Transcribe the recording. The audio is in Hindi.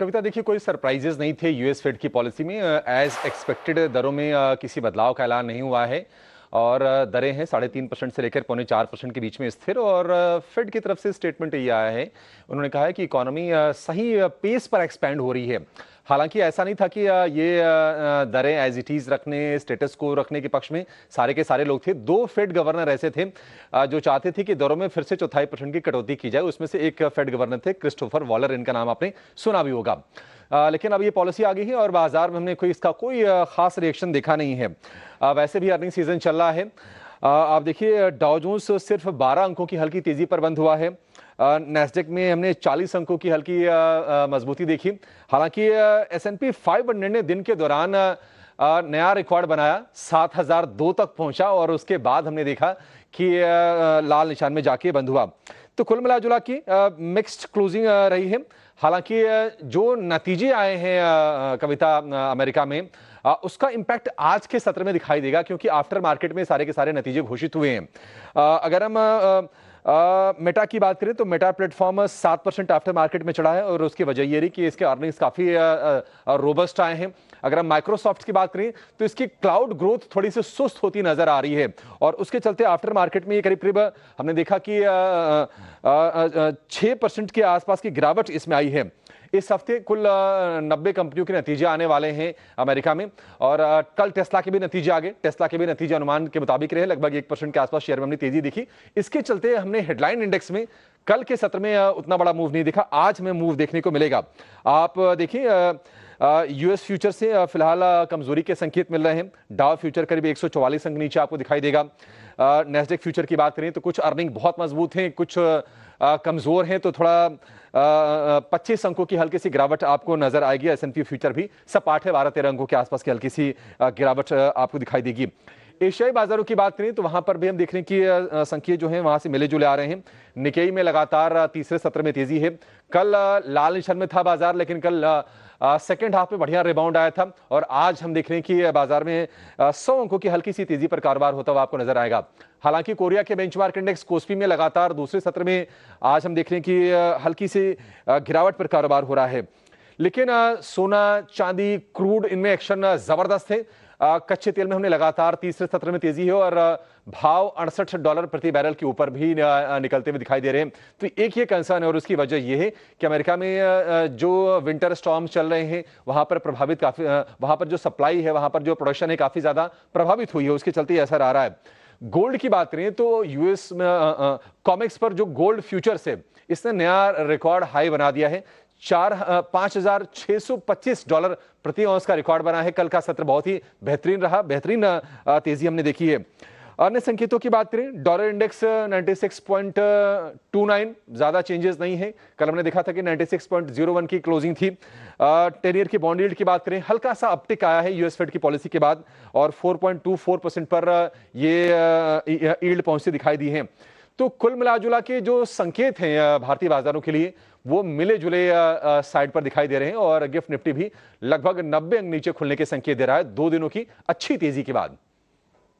कविता देखिए, कोई सरप्राइजेस नहीं थे यूएस फेड की पॉलिसी में। एज एक्सपेक्टेड दरों में किसी बदलाव का ऐलान नहीं हुआ है और दरें हैं 3.5% से लेकर 4.25% के बीच में स्थिर। और फेड की तरफ से स्टेटमेंट ये आया है, उन्होंने कहा है कि इकोनॉमी सही पेस पर एक्सपैंड हो रही है। हालांकि ऐसा नहीं था कि ये दरें एज इट इज रखने, स्टेटस को रखने के पक्ष में सारे के सारे लोग थे। दो फेड गवर्नर ऐसे थे जो चाहते थे कि दरों में फिर से 0.25% की कटौती की जाए। उसमें से एक फेड गवर्नर थे क्रिस्टोफर वॉलर, इनका नाम आपने सुना भी होगा। लेकिन अब ये पॉलिसी आ गई है और बाजार में हमने इसका कोई खास रिएक्शन देखा नहीं है। वैसे भी अर्निंग सीजन चल रहा है। आप देखिए, डाउ जोन्स सिर्फ 12 अंकों की हल्की तेजी पर बंद हुआ है। नैस्डैक में हमने 40 अंकों की हल्की मजबूती देखी। हालांकि S&P 500 ने दिन के दौरान नया रिकॉर्ड बनाया, 7002 तक पहुंचा और उसके बाद हमने देखा कि लाल निशान में जाके बंद हुआ। तो कुल मिलाजुला की मिक्स्ड क्लोजिंग रही है। हालांकि जो नतीजे आए हैं कविता अमेरिका में, उसका इंपैक्ट आज के सत्र में दिखाई देगा, क्योंकि आफ्टर मार्केट में सारे के सारे नतीजे घोषित हुए हैं। अगर हम मेटा की बात करें तो मेटा प्लेटफॉर्म 7% आफ्टर मार्केट में चढ़ा है और उसकी वजह ये रही कि इसके अर्निंग्स काफी रोबस्ट आए हैं। अगर हम माइक्रोसॉफ्ट की बात करें तो इसकी क्लाउड ग्रोथ थोड़ी सी सुस्त होती नजर आ रही है और उसके चलते आफ्टर मार्केट में ये करीब करीब हमने देखा कि 6% के आसपास की गिरावट इसमें आई है। इस हफ्ते कुल 90 कंपनियों के नतीजे आने वाले हैं अमेरिका में और कल टेस्ला के भी नतीजे आ गए। टेस्ला के भी नतीजे अनुमान के मुताबिक रहे, लगभग 1% के आसपास शेयर में हमने तेजी दिखी। इसके चलते हमने हेडलाइन इंडेक्स में कल के सत्र में उतना बड़ा मूव नहीं दिखा, आज में मूव देखने को मिलेगा। आप देखिए, यूएस फ्यूचर से फिलहाल कमजोरी के संकेत मिल रहे हैं। डाउ फ्यूचर करीब 144 अंक नीचे आपको दिखाई देगा। नैस्डैक फ्यूचर की बात करें तो कुछ अर्निंग बहुत मजबूत हैं, कुछ कमजोर हैं, तो थोड़ा 25 अंकों की हल्की सी गिरावट आपको नजर आएगी। S&P फ्यूचर भी सपाट है, 12-13 अंकों के आसपास की हल्की सी गिरावट आपको दिखाई देगी। एशियाई बाजारों की बात करें तो वहां पर भी हम देख रहे हैं कि संकेत जो है वहां से मिले जुले आ रहे हैं। निकेई में लगातार तीसरे सत्र में तेजी है। कल लाल निशान में था बाजार, लेकिन कल सेकेंड हाफ में बढ़िया रिबाउंड आया था और आज हम देख रहे हैं कि बाजार में 100 अंकों की हल्की सी तेजी पर कारोबार होता हुआ आपको नजर आएगा। हालांकि कोरिया के बेंचमार्क इंडेक्स कोस्पी में लगातार दूसरे सत्र में आज हम देख रहे हैं कि हल्की सी गिरावट पर कारोबार हो रहा है। लेकिन सोना, चांदी, क्रूड, इनमें एक्शन जबरदस्त है। कच्चे तेल में हमने लगातार तीसरे सत्र में तेजी है और भाव $68 प्रति बैरल के ऊपर भी निकलते हुए दिखाई दे रहे हैं। तो एक ये कंसर्न है और उसकी वजह यह है कि अमेरिका में जो विंटर स्टॉर्म चल रहे हैं वहां पर प्रभावित काफी, वहां पर जो सप्लाई है, वहां पर जो प्रोडक्शन है काफी ज्यादा प्रभावित हुई है, उसके चलते असर आ रहा है। गोल्ड की बात करें तो यूएस में कॉमेक्स पर जो गोल्ड फ्यूचर्स है, इसने नया रिकॉर्ड हाई बना दिया है। $5,625 प्रति औंस का रिकॉर्ड बना है। कल का सत्र बहुत ही बेहतरीन रहा, बेहतरीन तेजी हमने देखी है। अन्य संकेतों की बात करें, डॉलर इंडेक्स 96.29, ज्यादा चेंजेस नहीं है। कल हमने देखा था कि 96.01 की क्लोजिंग थी। 10 ईयर की बॉन्ड यील्ड की बात करें, हल्का सा अपटिक आया है यूएस फेड की पॉलिसी के बाद और 4.24% पर ये यील्ड पहुंचती दिखाई दी है। तो कुल मिलाजुला के जो संकेत हैं भारतीय बाजारों के लिए वो मिले जुले साइड पर दिखाई दे रहे हैं और गिफ्ट निफ्टी भी लगभग 90 अंक नीचे खुलने के संकेत दे रहा है 2 दिनों की अच्छी तेजी के बाद।